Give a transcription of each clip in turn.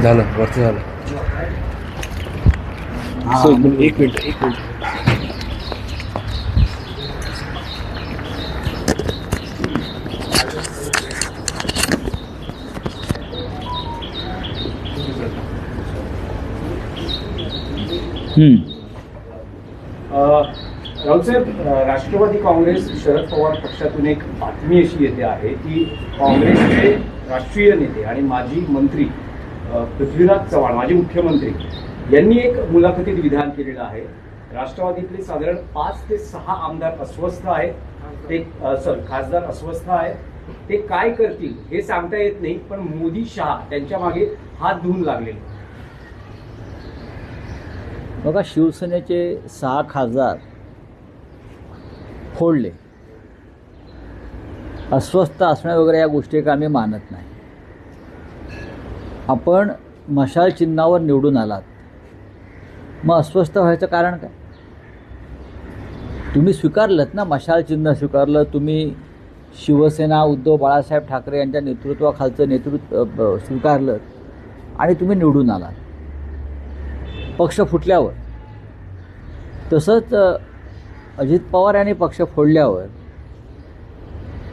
झालं वरती झालं. एक मिनिट. राऊतसाहेब, राष्ट्रवादी काँग्रेस शरद पवार पक्षातून एक बातमी अशी येते आहे की काँग्रेसचे राष्ट्रीय नेते आणि माजी मंत्री पृथ्वीराज चव्हाण, माजी मुख्यमंत्री, यांनी एक मुलाखतीत विधान केलेलं आहे. राष्ट्रवादीतले साधारण 5 ते 6 आमदार अस्वस्थ आहेत, ते खासदार अस्वस्थ आहेत. ते काय करतील हे सांगता येत नाही, पण मोदी शहा त्यांच्या मागे हात धुवून लागलेले. बघा, शिवसेनेचे 6 खासदार फोडले. अस्वस्थ असणे वगैरे या गोष्टी का आम्ही मानत नाही. आपण मशाल चिन्हावर निवडून आलात, मग अस्वस्थ व्हायचं कारण काय? तुम्ही स्वीकारलं ना, मशाल चिन्ह स्वीकारलं तुम्ही. शिवसेना उद्धव बाळासाहेब ठाकरे यांच्या नेतृत्वाखालचं नेतृत्व स्वीकारलं आणि तुम्ही निवडून आलात पक्ष फुटल्यावर. तसंच अजित पवार यांनी पक्ष फोडल्यावर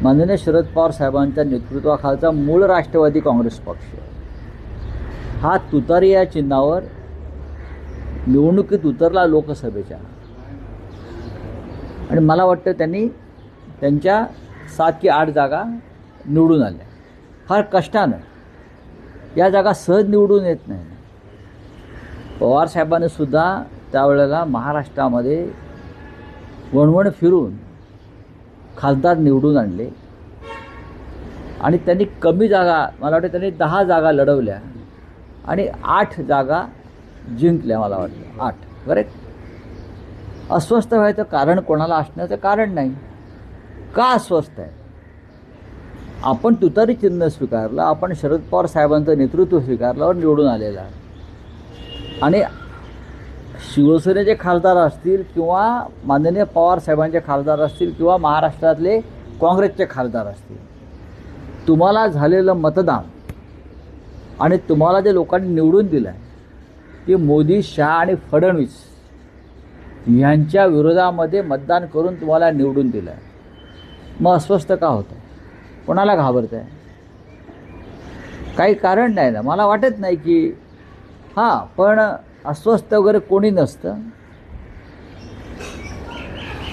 माननीय शरद पवार साहेबांच्या नेतृत्वाखालचा मूळ राष्ट्रवादी काँग्रेस पक्ष हा तुतारी या चिन्हावर निवडणुकीत उतरला लोकसभेच्या. आणि मला वाटतं त्यांनी त्यांच्या 7 की 8 जागा निवडून आल्या. फार कष्टानं. या जागा सहज निवडून येत नाही. पवार साहेबांनी सुद्धा त्यावेळेला महाराष्ट्रामध्ये वणवण फिरून खासदार निवडून आणले आणि त्यांनी कमी जागा, मला वाटतं त्यांनी 10 जागा लढवल्या आणि 8 जागा जिंकल्या. मला वाटतं 8. करेक्ट. अस्वस्थ व्हायचं कारण कोणाला असण्याचं कारण नाही. का अस्वस्थ आहे? आपण तुतारी चिन्ह स्वीकारलं, आपण शरद पवार साहेबांचं नेतृत्व स्वीकारल्यावर निवडून आलेला आहे. आणि शिवसेनेचे खासदार असतील किंवा माननीय पवार साहेबांचे खासदार असतील किंवा महाराष्ट्रातले काँग्रेसचे खासदार असतील, तुम्हाला झालेलं मतदान आणि तुम्हाला जे लोकांनी निवडून दिलं आहे ते मोदी, शहा आणि फडणवीस यांच्या विरोधामध्ये मतदान करून तुम्हाला निवडून दिलं आहे. मग अस्वस्थ का होतं? कोणाला घाबरत आहे? काही कारण नाही ना. मला वाटत नाही की पण अस्वस्थ वगैरे कोणी नसतं.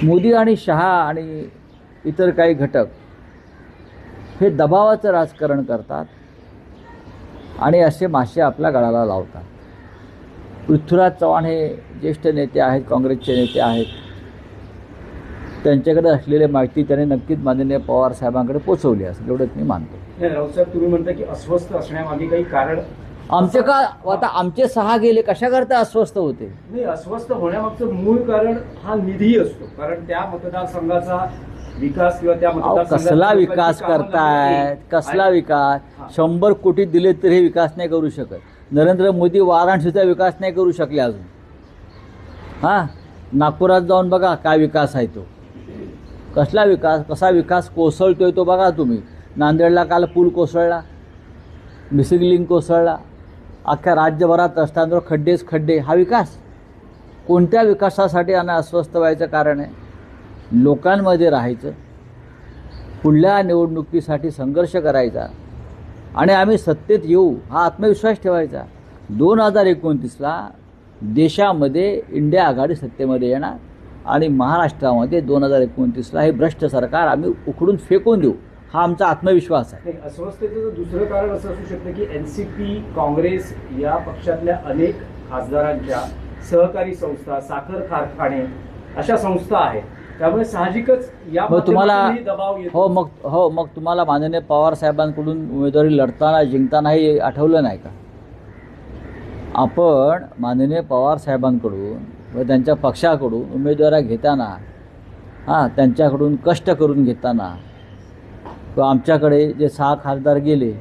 मोदी आणि शहा आणि इतर काही घटक हे दबावाचं राजकारण करतात आणि असे मासे आपल्या गळाला लावतात. पृथ्वीराज चव्हाण हे ज्येष्ठ नेते आहेत, काँग्रेसचे नेते आहेत. त्यांच्याकडे असलेली माहिती त्यांनी नक्कीच माननीय पवार साहेबांकडे पोचवली असेल, एवढंच मी मानतो. राऊतसाहेब, तुम्ही म्हणता की अस्वस्थ असण्यामागे काही कारण आमचे का? आता आमचे 6 गेले, कशा करता अस्वस्थ होते? नाही, अस्वस्थ होण्यामागचं मूळ कारण हा निधी असतो. कारण त्या मतदारसंघाचा विकास किंवा त्या कसला विकास करतायत? कसला विकास? 100 कोटी दिले तरी विकास नाही करू शकत. नरेंद्र मोदी वाराणसीचा विकास नाही करू शकले अजून. नागपुरात जाऊन बघा काय विकास आहे तो. कसला विकास? कसा विकास कोसळतोय तो बघा तुम्ही. नांदेडला काल पूल कोसळला, मिसिंग लिंक कोसळला, अख्ख्या राज्यभरात रस्त्यांवर खड्डेच खड्डे. हा विकास? कोणत्या विकासासाठी आणि अस्वस्थ व्हायचं कारण आहे? लोकांमध्ये राहायचं, पुढल्या निवडणुकीसाठी संघर्ष करायचा आणि आम्ही सत्तेत येऊ हा आत्मविश्वास ठेवायचा. 2029ला देशामध्ये इंडिया आघाडी सत्तेमध्ये येणार आणि महाराष्ट्रामध्ये 2029ला हे भ्रष्ट सरकार आम्ही उखडून फेकून देऊ, हा आमचा आत्मविश्वास आहे. अस्वस्थतेचं दुसरं कारण असं असू शकतं की एनसीपी, काँग्रेस या पक्षातल्या अनेक खासदारांच्या सहकारी संस्था, साखर कारखाने अशा संस्था आहेत. त्यामुळे साहजिकच या दबाव येतो. मग तुम्हाला माननीय पवार साहेबांकडून उमेदवारी लढताना जिंकतानाही आठवलं नाही का? आपण माननीय पवार साहेबांकडून व त्यांच्या पक्षाकडून उमेदवारी घेताना, त्यांच्याकडून कष्ट करून घेताना, किंवा आमच्याकडे जे 6 खासदार गेले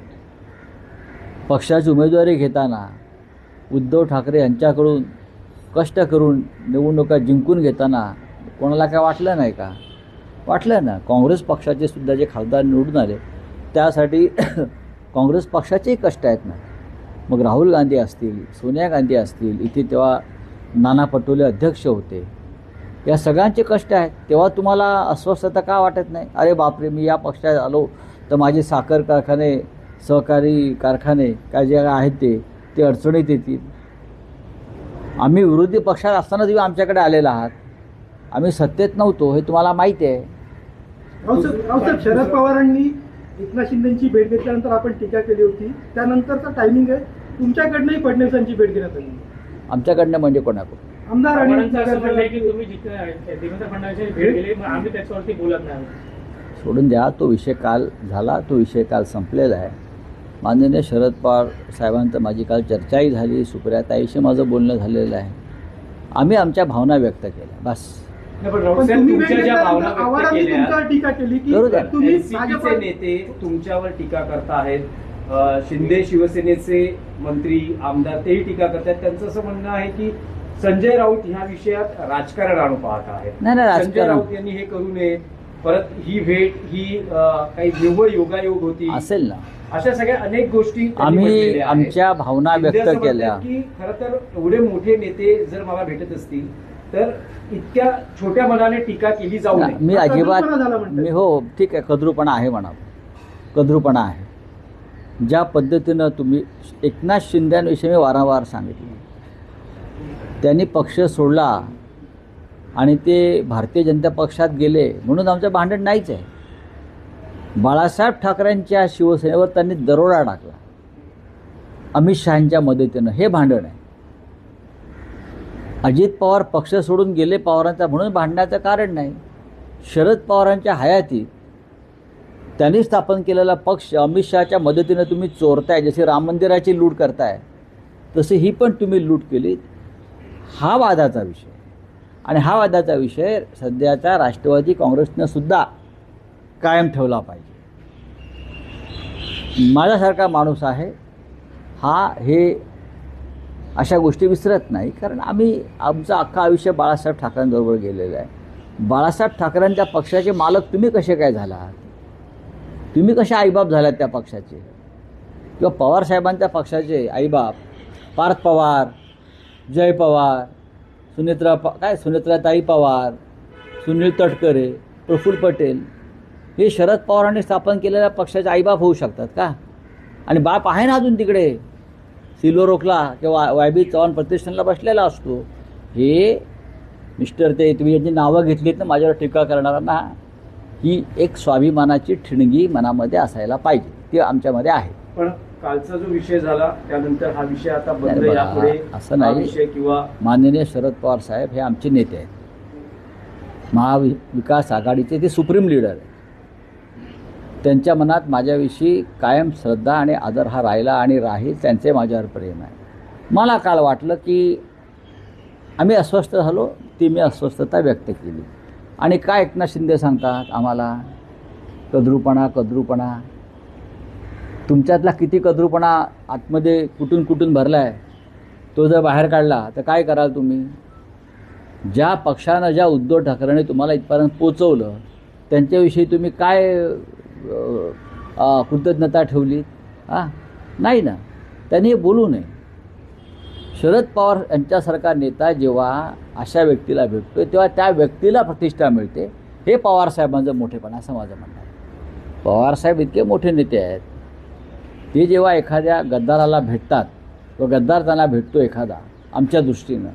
पक्षाची उमेदवारी घेताना, उद्धव ठाकरे यांच्याकडून कष्ट करून निवडणुका जिंकून घेताना कोणाला काय वाटलं नाही का? वाटलं ना. काँग्रेस पक्षाचे सुद्धा जे खासदार निवडून आले त्यासाठी काँग्रेस पक्षाचेही कष्ट आहेत ना. मग राहुल गांधी असतील, सोनिया गांधी असतील, इथे तेव्हा नाना पटोले अध्यक्ष होते. या सगळ्यांचे कष्ट आहेत. तेव्हा तुम्हाला अस्वस्थता का वाटत नाही? अरे बापरे, मी या पक्षात आलो तर माझे साखर कारखाने, सहकारी कारखाने काय जे आहेत ते अडचणीत येतील. आम्ही विरोधी पक्षात असताना तुम्ही आमच्याकडे आलेला आहात. आम्ही सत्तेत नव्हतो हे तुम्हाला माहिती आहे. रावसाहेब, शरद पवारांनी एकनाथ शिंदेची भेट घेतल्यानंतर आपण टीका केली होती. त्यानंतरचा टायमिंग आहे तुमच्याकडनंही फडणवीसांची भेट घेण्यात आली. आमच्याकडनं म्हणजे कोणाकडून? आमदार आणि पवारांचं असं म्हणणं आहे की तुम्ही जिथे देवेंद्र फडणवीसांची भेट गेली, मग आम्ही त्याच्यावरती बोलत नाही. सोडून द्या, तो विषय काल झाला, तो विषय काल संपलेला आहे. माननीय शरद पवार साहेबांचं माझी काल चर्चाही झाली, सुप्रियाताईशी माझं बोलणं झालेलं आहे. आम्ही आमच्या भावना व्यक्त केल्या, बस. पण पण रावसाहेब, तुम्ही तुमच्या ज्या भावना व्यक्त आव्हाडांनी केल्या, तुमच्यावर टीका केली की करू द्या. तुम्ही एनसीपीचे नेते तुमच्यावर टीका करताहेत. शिंदे शिवसेनेचे मंत्री आमदार तेही टीका करतात. त्यांचं असं म्हणणं आहे की संजय राऊत ह्या विषयात राजकारण आणू पाहत आहेत. नाही, संजय राजकारण राऊत यांनी हे करू नये. परत ही भेट ही काही निव्वळ योगायोग होती असेल ना. अशा सगळ्या अनेक गोष्टी त्यांनी आम्ही म्हटलेल्या आहेत. आमच्या भावना शिंदे व्यक्त असं म्हणतात केल्या. की खरं तर एवढे मोठे नेते जर मला भेटत असतील तर इतक्या छोट्या मनाने टीका केली जाऊ नये. मी अजिबात कद्रूपणा झाला म्हणतात. मी हो ठीक आहे, कद्रूपणा आहे म्हणा, कद्रूपणा आहे. ज्या पद्धतीनं तुम्ही एकनाथ शिंदेविषयी मी वारंवार सांगितलं, त्यांनी पक्ष सोडला आणि ते भारतीय जनता पक्षात गेले म्हणून आमचं भांडण नाहीच आहे. बाळासाहेब ठाकरेंच्या शिवसेनेवर त्यांनी दरोडा टाकला अमित शहांच्या मदतीनं, हे भांडण आहे. अजित पवार पक्ष सोडून गेले पवारांचा म्हणून भांडण्याचं कारण नाही. शरद पवारांच्या हयातीत त्यांनी स्थापन केलेला पक्ष अमित शहाच्या मदतीनं तुम्ही चोरताय. जशी राम मंदिराची लूट करताय तशी ही पण तुम्ही लूट केली. हा वादाचा विषय, आणि हा वादाचा विषय सध्याच्या राष्ट्रवादी काँग्रेसनं सुद्धा कायम ठेवला पाहिजे. माझ्यासारखा माणूस आहे हे अशा गोष्टी विसरत नाही, कारण आम्ही आमचं अख्खं आयुष्य बाळासाहेब ठाकरेंबरोबर गेलेलं आहे. बाळासाहेब ठाकरेंच्या पक्षाचे मालक तुम्ही कसे काय झालात? तुम्ही कसे आईबाप झालात त्या पक्षाचे? किंवा पवारसाहेबांच्या पक्षाचे आईबाप पार्थ पवार, जय पवार, सुनेत्राताई पवार, सुनील तटकरे, प्रफुल्ल पटेल हे शरद पवारांनी स्थापन केलेल्या पक्षाचे आईबाप होऊ शकतात का? आणि बाप आहे ना अजून तिकडे सिल्वर ओकला किंवा वाय.बी. चव्हाण प्रतिष्ठानला बसलेला असतो. हे मिस्टर ते तुम्ही यांची नावं घेतलीत ना माझ्यावर टीका करणाऱ्यांना, ही एक स्वाभिमानाची ठिणगी मनामध्ये असायला पाहिजे. ती आमच्यामध्ये आहे. पण कालचा जो विषय झाला त्यानंतर हा विषय आता बंद, नाही बघा, यापुढे असं हा नाही. विषय किंवा माननीय शरद पवार साहेब हे आमचे नेते आहेत. महाविकास आघाडीचे ते सुप्रीम लीडर आहेत. त्यांच्या मनात माझ्याविषयी कायम श्रद्धा आणि आदर हा राहिला आणि राहील. त्यांचे माझ्यावर प्रेम आहे. मला काल वाटलं की आम्ही अस्वस्थ झालो, ती मी अस्वस्थता व्यक्त केली. आणि काय एकनाथ शिंदे सांगतात आम्हाला कद्रूपणा. तुमच्यातला किती कद्रूपणा आतमध्ये कुठून भरला आहे तो जर बाहेर काढला तर काय कराल तुम्ही? ज्या पक्षानं, ज्या उद्धव ठाकरेंनी तुम्हाला इथपर्यंत पोचवलं त्यांच्याविषयी तुम्ही काय कृतज्ञता ठेवली? नाही ना. त्यांनी हे बोलू नये. शरद पवार यांच्यासारखा नेता जेव्हा अशा व्यक्तीला भेटतो तेव्हा त्या व्यक्तीला प्रतिष्ठा मिळते. हे पवारसाहेबांचं मोठेपण असं माझं म्हणणं आहे. पवारसाहेब इतके मोठे नेते आहेत, ते जेव्हा एखाद्या गद्दाराला भेटतात किंवा गद्दार त्यांना भेटतो एखादा आमच्या दृष्टीनं,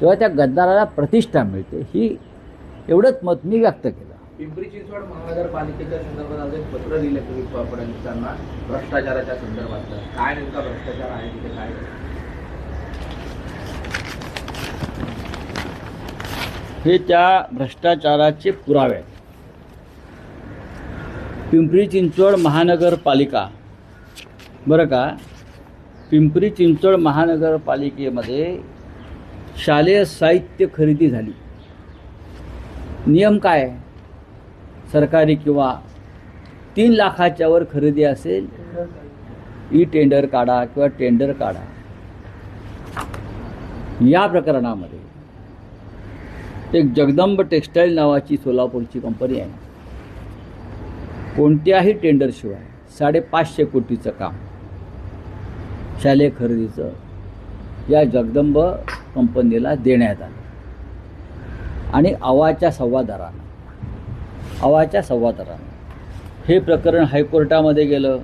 तेव्हा त्या गद्दाराला प्रतिष्ठा मिळते. ही एवढंच मत मी व्यक्त केलं. पिंपरी चिंचवड महानगरपालिकेच्या संदर्भात आज एक पत्र दिलं तुम्ही फडणवीसांना भ्रष्टाचाराच्या संदर्भात. काय नेमका भ्रष्टाचार आहे तिथे, काय? हे त्या भ्रष्टाचाराचे पुरावे आहेत. पिंपरी चिंचवड महानगरपालिका, बरं का, पिंपरी चिंचवड महानगरपालिकेमध्ये शालेय साहित्य खरेदी झाली. नियम काय आहे? सरकारी किंवा 3 लाखाच्या वर खरेदी असेल ई टेंडर काढा किंवा टेंडर काढा. या प्रकरणामध्ये एक जगदंब टेक्स्टाईल नावाची सोलापूरची कंपनी आहे. कोणत्याही टेंडरशिवाय 550 कोटीचं काम शालेय खरेदीचं या जगदंब कंपनीला देण्यात आलं आणि अवाच्या सव्वा दरानं हे प्रकरण हायकोर्टामध्ये गेलं.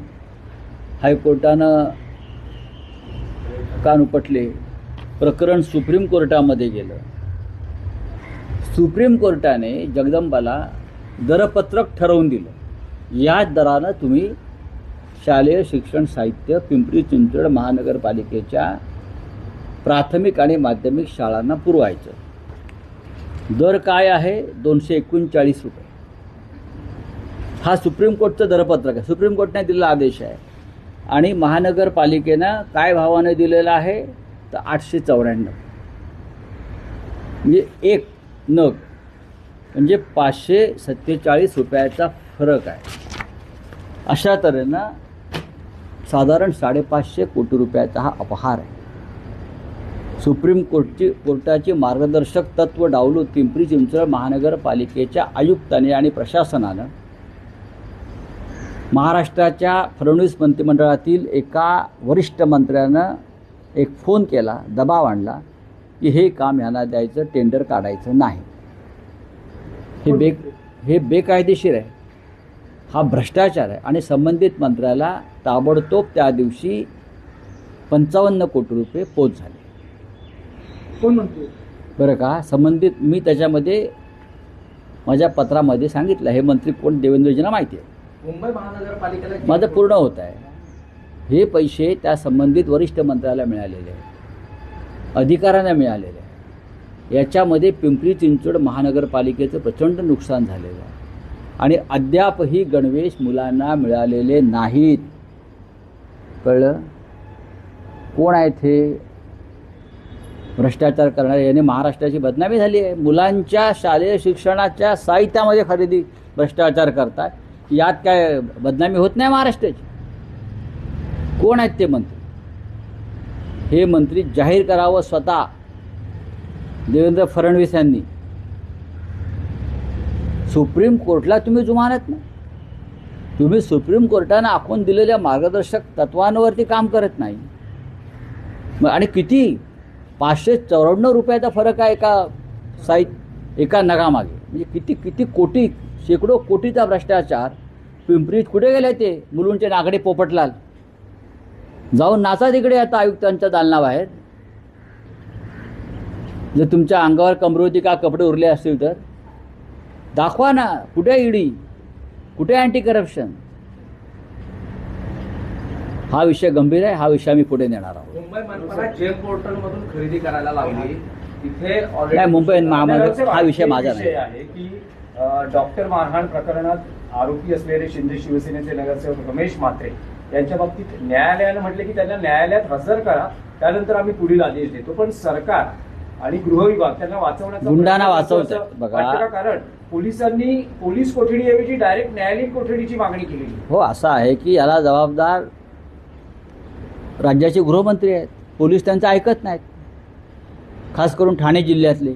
हायकोर्टानं कान उपटले. प्रकरण सुप्रीम कोर्टामध्ये गेलं. सुप्रीम कोर्टाने जगदंबाला दरपत्रक ठरवून दिलं, याच दरानं तुम्ही शालेय शिक्षण साहित्य पिंपरी चिंचवड महानगरपालिकेच्या प्राथमिक आणि माध्यमिक शाळांना पुरवायचं. दर काय आहे? 239 रुपये. हा सुप्रीम कोर्टचं दरपत्रक आहे. सुप्रीम कोर्टाने दिलेला आदेश आहे. आणि महानगरपालिकेनं काय भावाने दिलेला आहे तर 894. म्हणजे एक नग म्हणजे 547 रुपयाचा फरक आहे. अशा तऱ्हेनं साधारण 550 कोटी रुपयाचा हा अपहार आहे. सुप्रीम कोर्टाची मार्गदर्शक तत्त्व डावलून पिंपरी चिंचवड महानगरपालिकेच्या आयुक्तांनी आणि प्रशासनानं महाराष्ट्राच्या फडणवीस मंत्रिमंडळातील एका वरिष्ठ मंत्र्यानं एक फोन केला, दबाव आणला की हे काम यांना द्यायचं, टेंडर काढायचं नाही. हे बेकायदेशीर आहे. हा भ्रष्टाचार आहे. आणि संबंधित मंत्र्याला ताबडतोब त्या दिवशी 55 कोटी रुपये पोच झाले. कोण म्हणतो? बरं का, संबंधित मी त्याच्यामध्ये माझ्या पत्रामध्ये सांगितलं. हे मंत्री कोण देवेंद्रजींना माहिती आहे. मुंबई महानगरपालिकेला माझं पूर्ण होत आहे. हे पैसे त्या संबंधित वरिष्ठ मंत्र्याला मिळालेले आहेत, अधिकाऱ्यांना मिळालेले आहे. याच्यामध्ये पिंपरी चिंचवड महानगरपालिकेचं प्रचंड नुकसान झालेलं आहे. आणि अद्यापही गणवेश मुलांना मिळालेले नाहीत. कळलं? कोण आहेत हे भ्रष्टाचार करणारे? याने महाराष्ट्राची बदनामी झाली आहे. मुलांच्या शालेय शिक्षणाच्या साहित्यामध्ये खरेदी भ्रष्टाचार करतात. यात काय बदनामी होत नाही महाराष्ट्राची? कोण आहेत ते मंत्री? हे मंत्री जाहीर करावं स्वतः देवेंद्र फडणवीस यांनी. सुप्रीम कोर्टला तुम्ही जुमानत नाही. तुम्ही सुप्रीम कोर्टानं आखून दिलेल्या मार्गदर्शक तत्वांवरती काम करत नाही. आणि किती 594 रुपयाचा फरक आहे एका नगामागे. म्हणजे किती कोटी, शेकडो कोटीचा भ्रष्टाचार. पिंपरीत कुठे गेले ते मुलुंडचे नागडे पोपटलाल? जाऊन नाचा तिकडे आता आयुक्तांच्या दालनाबाहेर. जर तुमच्या अंगावर कमरोती का कपडे उरले असतील तर दाखवा ना. कुठे ईडी, कुठे अँटी करप्शन? हा विषय गंभीर आहे. हा विषय आम्ही पुढे नेणार आहोत. मुंबई मनपाला जेल पोर्टलमधून खरेदी करायला लावली. तिथे नाही, मुंबई महानगर हा विषय माझा नाही. आहे की डॉक्टर मारहाण प्रकरणात आरोपी असलेले शिंदे शिवसेनेचे नगरसेवक रमेश म्हात्रे यांच्या बाबतीत न्यायालयानं म्हटले की त्यांना न्यायालयात हजर करा, त्यानंतर आम्ही पुढील आदेश देतो. पण सरकार आणि गृह विभाग त्यांना वाचवण्याचा गुंडांना प्रयत्न करतो वाचवतं. असं बघा. वाटतं का? कारण पोलिसांनी पोलीस कोठडीऐवजी डायरेक्ट न्यायालयीन कोठडीची मागणी केली. हो, असं आहे की याला जबाबदार राज्याचे गृहमंत्री आहेत. पोलीस त्यांचं ऐकत नाहीत. खास करून ठाणे जिल्ह्यातले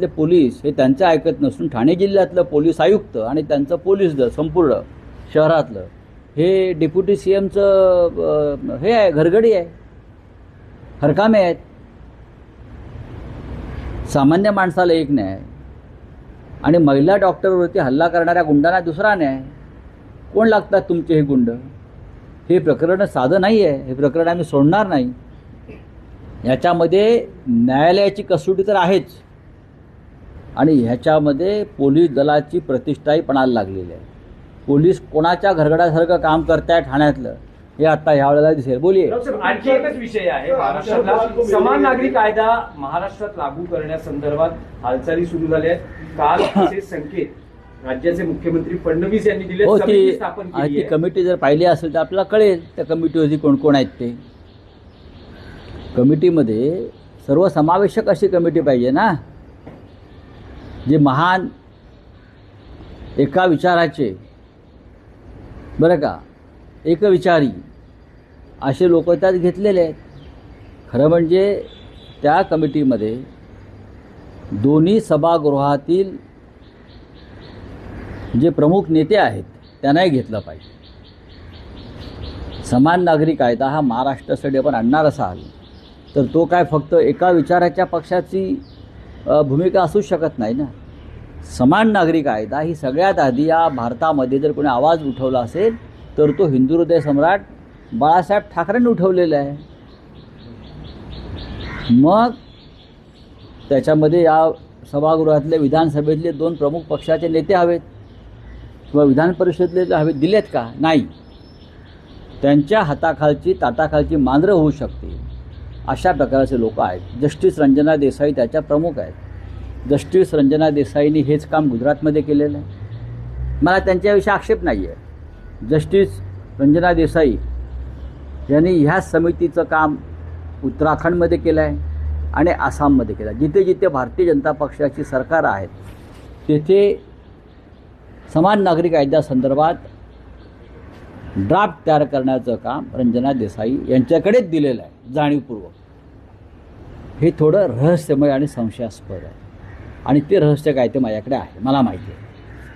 पोलीस हे त्यांचं ऐकत नसून ठाणे जिल्ह्यातलं पोलीस आयुक्त आणि त्यांचं पोलीस दल संपूर्ण शहरातलं हे डेप्युटी CMचं हे आहे, घरगडी आहे, हरकामे आहेत. सामान्य माणसाला एक न्याय आणि महिला डॉक्टरवरती हल्ला करणाऱ्या गुंडांना दुसरा न्याय. कोण लागतात तुमचे हे गुंड? हे प्रकरण साधं नाही आहे. हे प्रकरण आम्ही सोडणार नाही. ह्याच्यामध्ये न्यायालयाची कसोटी तर आहेच आणि ह्याच्यामध्ये पोलीस दलाची प्रतिष्ठाही पणाला लागलेली आहे. पोलीस कोणाच्या घरगड्यासारखं काम करताय ठाण्यातलं हे आता ह्यावेळेला दिसेल. बोलिये. आणखी एकच विषय आहे. महाराष्ट्रातला समान नागरी कायदा महाराष्ट्रात लागू करण्यासंदर्भात हालचाली सुरू झाल्या आहेत. काल असे संकेत राज्याचे मुख्यमंत्री फडणवीस यांनी दिले. हो, समिती स्थापन ती केली आहे. कमिटी जर पाहिली असेल तर आपल्याला कळेल त्या कमिटीवरती कोण कोण आहेत ते. कमिटीमध्ये सर्वसमावेशक अशी कमिटी पाहिजे ना, जे महान एका विचाराचे, बरं का, एकविचारी असे लोक त्यात घेतलेले आहेत. खरं म्हणजे त्या कमिटीमध्ये दोन्ही सभागृहातील जे प्रमुख नेते आहेत त्यांनाही घेतलं पाहिजे. समान नागरी कायदा हा महाराष्ट्रासाठी आपण आणणार असाल तर तो काय फक्त एका विचाराच्या पक्षाची भूमिका असू शकत नाही ना. समान नागरी कायदा ही सगळ्यात आधी या भारतामध्ये जर कोणी आवाज उठवला असेल तर तो हिंदू हृदय सम्राट बाळासाहेब ठाकरेंनी उठवलेला आहे. मग त्याच्यामध्ये या सभागृहातले विधानसभेतले 2 प्रमुख पक्षाचे नेते हवेत किंवा विधान परिषदेतले हवेत. दिलेत का? नाही. त्यांच्या हाताखालची ताटाखालची मांजरं होऊ शकते अशा प्रकारचे लोक आहेत. जस्टिस रंजना देसाई त्याच्या प्रमुख आहेत. जस्टिस रंजना देसाईंनी हेच काम गुजरातमध्ये केलेलं आहे. मला त्यांच्याविषयी आक्षेप नाही आहे. जस्टिस रंजना देसाई यांनी ह्याच समितीचं काम उत्तराखंडमध्ये केलं आहे आणि आसाममध्ये केलं आहे. जिथे जिथे भारतीय जनता पक्षाची सरकार आहेत तेथे समान नागरी कायद्यासंदर्भात ड्राफ्ट तयार करण्याचं काम रंजना देसाई यांच्याकडेच दिलेलं आहे जाणीवपूर्वक. हे थोडं रहस्यमय आणि संशयास्पद आहे आणि ते रहस्य काय ते माझ्याकडे आहे, मला माहिती आहे.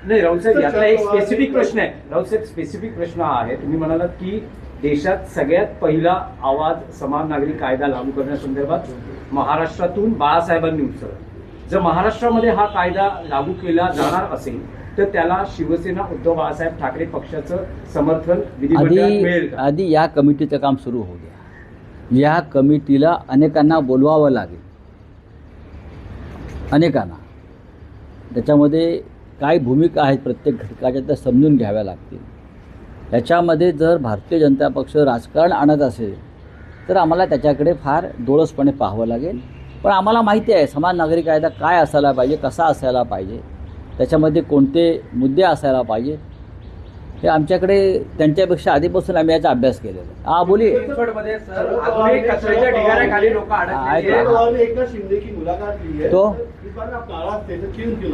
नाही राहुल साहेब, यातला एक स्पेसिफिक प्रश्न आहे. राहुल साहेब, स्पेसिफिक प्रश्न हा आहे. तुम्ही म्हणालात की देशात सगळ्यात पहिला आवाज समान नागरी कायदा लागू करण्यासंदर्भात महाराष्ट्रातून बाळासाहेबांनी उचलला. जर महाराष्ट्रामध्ये हा कायदा लागू केला जाणार असेल तर त्याला शिवसेना उद्धव बाळासाहेब ठाकरे पक्षाचं समर्थन विधिमंडळात मिळेल का? आधी या कमिटीचं काम सुरू होऊ द्या. या कमिटीला अनेकांना बोलवावं लागेल, अनेकांना. त्याच्यामध्ये काय भूमिका आहेत प्रत्येक घटकाच्या त्या समजून घ्याव्या लागतील. याच्यामध्ये जर भारतीय जनता पक्ष राजकारण आणत असेल तर आम्हाला त्याच्याकडे फार डोळसपणे पाहावं लागेल. पण आम्हाला माहिती आहे समान नागरी कायदा काय असायला पाहिजे, कसा असायला पाहिजे, त्याच्यामध्ये कोणते मुद्दे असायला पाहिजे, हे आमच्याकडे त्यांच्यापेक्षा आधीपासून आम्ही याचा अभ्यास केलेला आहे. हा बोलिये. चिंचवडमध्ये सर अजूनही कचऱ्याच्या ढिगाऱ्याखाली लोक अडकलेली आहेत. तो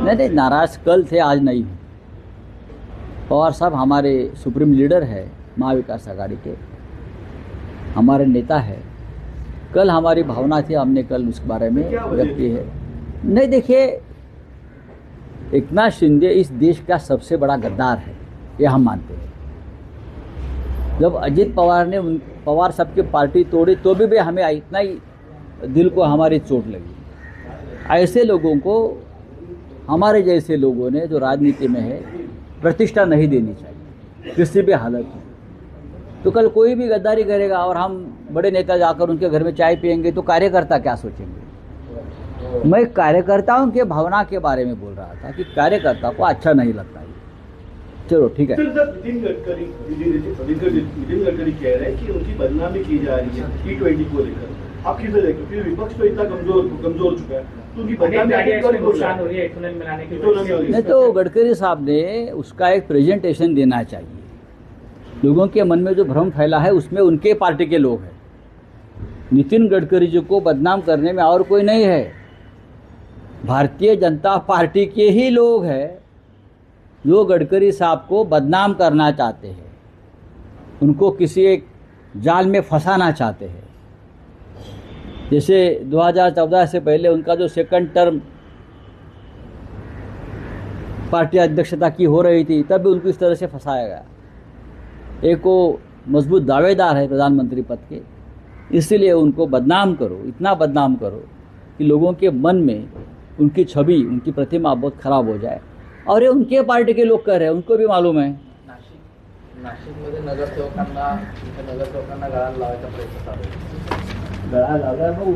नहीं नाराज कल थे, आज नहीं. पवार साहब हमारे सुप्रीम लीडर है महाविकास आघाड़ी के, हमारे नेता है. कल हमारी भावना थी, हमने कल उस बारे में व्यक्त की है. नहीं, देखिए एकनाथ शिंदे इस देश का सबसे बड़ा गद्दार है, ये हम मानते हैं. जब अजित पवार ने पवार साहब की पार्टी तोड़ी तो भी हमें इतना ही दिल को हमारी चोट लगी. ऐसे लोगों को, हमारे जैसे लोगों ने जो राजनीति में है, प्रतिष्ठा नहीं देनी चाहिए किसी भी हालत में. तो कल कोई भी गद्दारी करेगा और हम बड़े नेता जाकर उनके घर में चाय पियेंगे तो कार्यकर्ता क्या सोचेंगे. मैं कार्यकर्ताओं के भावना के बारे में बोल रहा था कि कार्यकर्ता को अच्छा नहीं लगता है. चलो ठीक है. नितिन गडकरी कह रहे हैं कि उनकी बदनामी की जा रही है T20 को लेकर. आप किसे देखते, फिर विपक्ष तो इतना कमजोर हो चुका है तो उनकी बदनामी नुकसान हो रही है इथेनॉल बनाने की वजह से. नहीं तो गडकरी साहब ने उसका एक प्रेजेंटेशन देना चाहिए. लोगों के मन में जो भ्रम फैला है उसमें उनके पार्टी के लोग हैं. नितिन गडकरी जी को बदनाम करने में और कोई नहीं है, भारतीय जनता पार्टी के ही लोग हैं जो गडकरी साहब को बदनाम करना चाहते हैं, उनको किसी एक जाल में फंसाना चाहते हैं. जैसे 2014 से पहले उनका जो सेकंड टर्म पार्टी अध्यक्षता की हो रही थी तब भी उनको इस तरह से फंसाया गया. एक वो मजबूत दावेदार है प्रधानमंत्री पद के, इसीलिए उनको बदनाम करो, इतना बदनाम करो कि लोगों के मन में उनकी छवि, उनकी प्रतिमा बहुत खराब हो जाए. और ये उनके पार्टी के लोग कर रहे हैं, उनको भी मालूम है. नाशिकमध्ये नगरसेवकांना गळा लावायचा प्रयत्न चालू आहे. गळा लावला भाऊ.